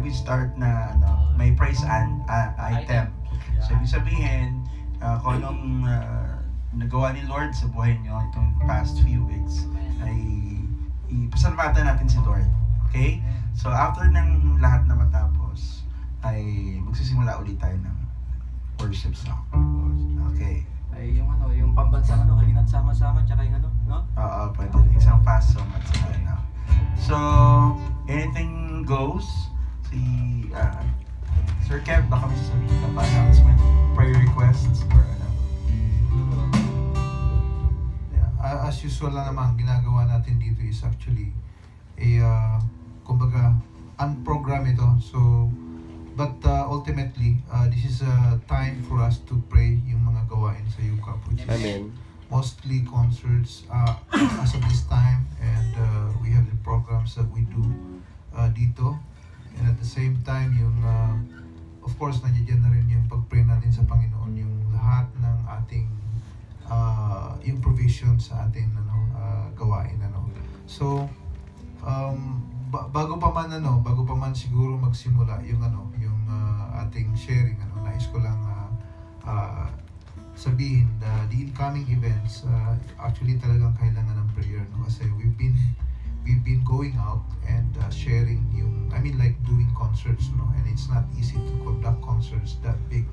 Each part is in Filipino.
we start na may prize item. So ibig sabihin, kung anong nagawa ni Lord sa buhay nyo itong past few weeks, ay ipasalamatan natin si Lord. Okay? So after ng lahat na matapos, ay magsisimula ulit tayo ng worship song. Okay. Ay yung pambansang halina't sama-sama, tsaka yung no? Oo, pwede. Isang fast song at saka So, anything goes. Si Sir Kev, baka may sasabihin ka pa announcement, prayer requests, or As usual lang naman, ginagawa natin dito is actually kumbaga, unprogram ito. So, but ultimately, this is a time for us to pray yung mga gawain sa UCAP, which is mostly concerts as of this time, and we have the programs that we do dito. And at the same time, yung of course, nandiyan na rin yung pag-pray natin sa Panginoon, yung lahat ng ating yung provision sa ating gawain. So, bago pa man siguro magsimula yung yung ating sharing, nais ko lang sabihin na the incoming events actually talagang kailangan ng prayer, kasi we've been going out and sharing yung, I mean, like doing concerts, and it's not easy to conduct concerts that big,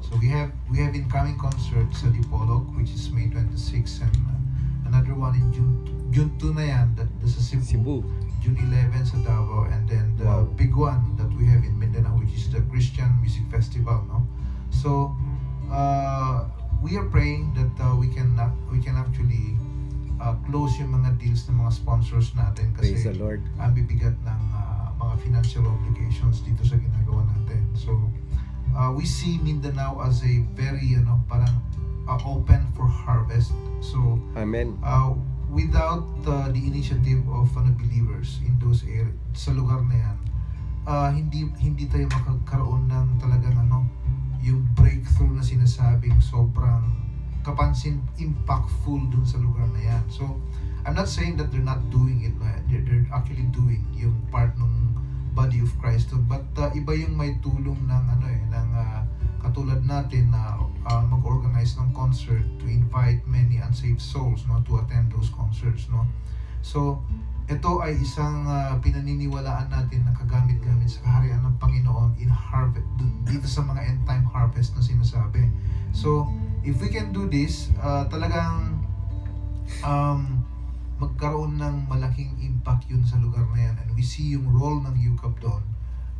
so we have incoming concerts sa Dipolog, which is May 26, and another one in June 2 na yan, that's sa Cebu. June 11 sa Davao, and then the big one that we have in Mindanao, which is the Christian Music Festival, So we are praying that we can actually close yung mga deals ng mga sponsors natin, kasi ang bibigat ng mga financial obligations dito sa ginagawa natin. So we see Mindanao as a very parang open for harvest. So Amen. Without the initiative of believers in those areas, sa lugar na yan, hindi tayo makakaroon ng talagang yung breakthrough na sinasabing sobrang kapansin, impactful dun sa lugar na yan. So I'm not saying that they're not doing it, they're actually doing yung part ng body of Christ, but iba yung may tulong ng ng katulad natin na mag-organize ng concert to invite many unsaved souls to attend those concerts, So ito ay isang pinaniniwalaan natin na kagamit-gamit sa kaharian ng Panginoon in harvest, dito sa mga end time harvest na sinasabi. So if we can do this, talagang magkaroon ng malaking impact yun sa lugar na yan, and we see yung role ng UCAP doon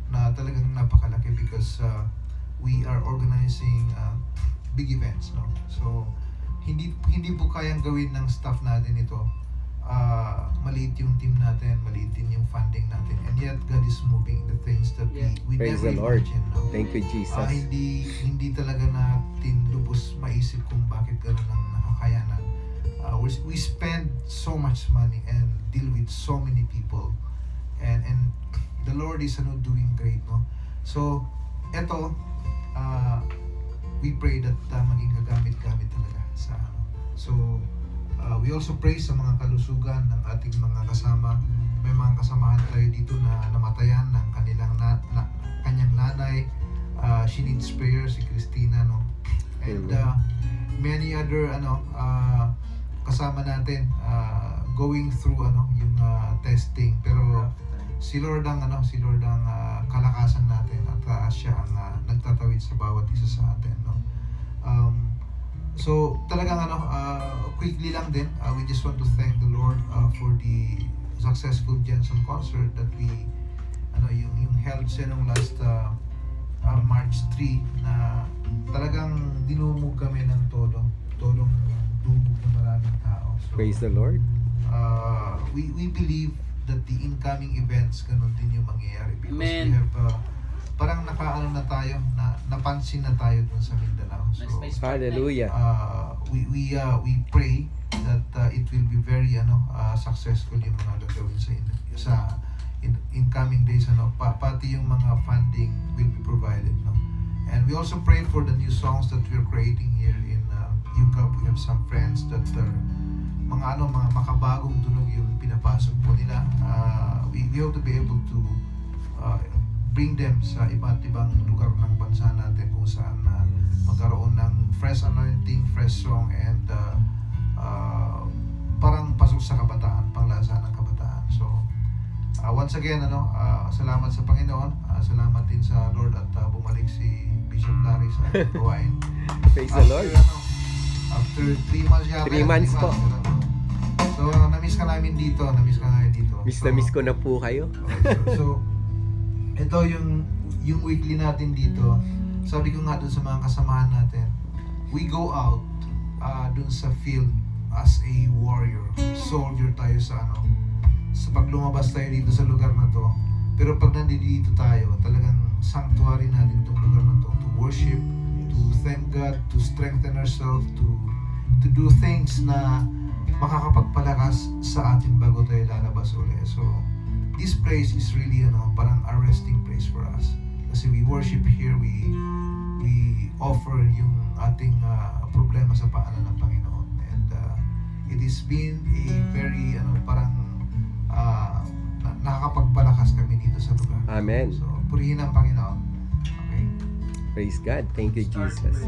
na talagang napakalaki, because we are organizing big events, So hindi po kayang gawin ng staff natin ito. Maliit yung team natin, maliit din yung funding natin, and yet God is moving the things that we Praise never the Lord. imagine. Thank you, Jesus. Hindi talaga natin lubos maisip kung bakit gano'n ang nakakayanan. We spend so much money and deal with so many people, and the Lord is doing great, no? So eto, we pray that maging gagamit-gamit talaga sa ano. So we also pray sa mga kalusugan ng ating mga kasama. May mga kasamahan tayo dito na namatayan ng kanilang kanyang nanay. She needs prayer, si Christina, no? And many other kasama natin going through yung testing, pero si Lord ang kalakasan natin at siya ang nagtatawid sa bawat isa sa atin, no? So talagang quickly lang din, we just want to thank the Lord for the successful Jensen concert that we yung held siya nung last March 3, na talagang dinumog kami ng tolong dumog ng maraming tao. So, Praise the Lord. We believe that the incoming events ganun din yung mangyayari, because Amen. we have parang na tayo, napansin na tayo dun sa Mindanao. So Hallelujah. we pray that it will be very successful yung mga gagawin sa incoming days, pati yung mga funding will be provided, no? And we also pray for the new songs that we're creating here in UCAP. We have some friends that mga makabagong tunog yung pinapasok po nila. We hope to be able to bring them sa iba't ibang lugar ng bansa natin, kung saan magkaroon ng fresh anointing, fresh song, and parang pasok sa kabataan, panglasa ng kabataan. So once again, salamat sa Panginoon, salamat din sa Lord at bumalik si Bishop Larry sa ating gawain. Praise the Lord. After 3 months yata. 3 months po. So na-miss ka namin dito. Miss na miss ko na po kayo. So ito yung weekly natin dito. Sabi ko nga dun sa mga kasamahan natin, we go out dun sa field as a warrior, soldier tayo sa sa paglumabas tayo dito sa lugar na to. Pero pag nandito tayo, talagang sanctuary natin itong lugar na to, to worship, to thank God, to strengthen ourselves, to do things na makakapagpalakas sa atin bago tayo lalabas ulit. So this place is really parang a resting place for us. Kasi we worship here, we offer yung ating problema sa paanan ng Panginoon. And it has been a very parang nakakapagpalakas kami dito sa lugar. Amen. So purihin ang Panginoon. Okay. Praise God. Thank you, Start Jesus. with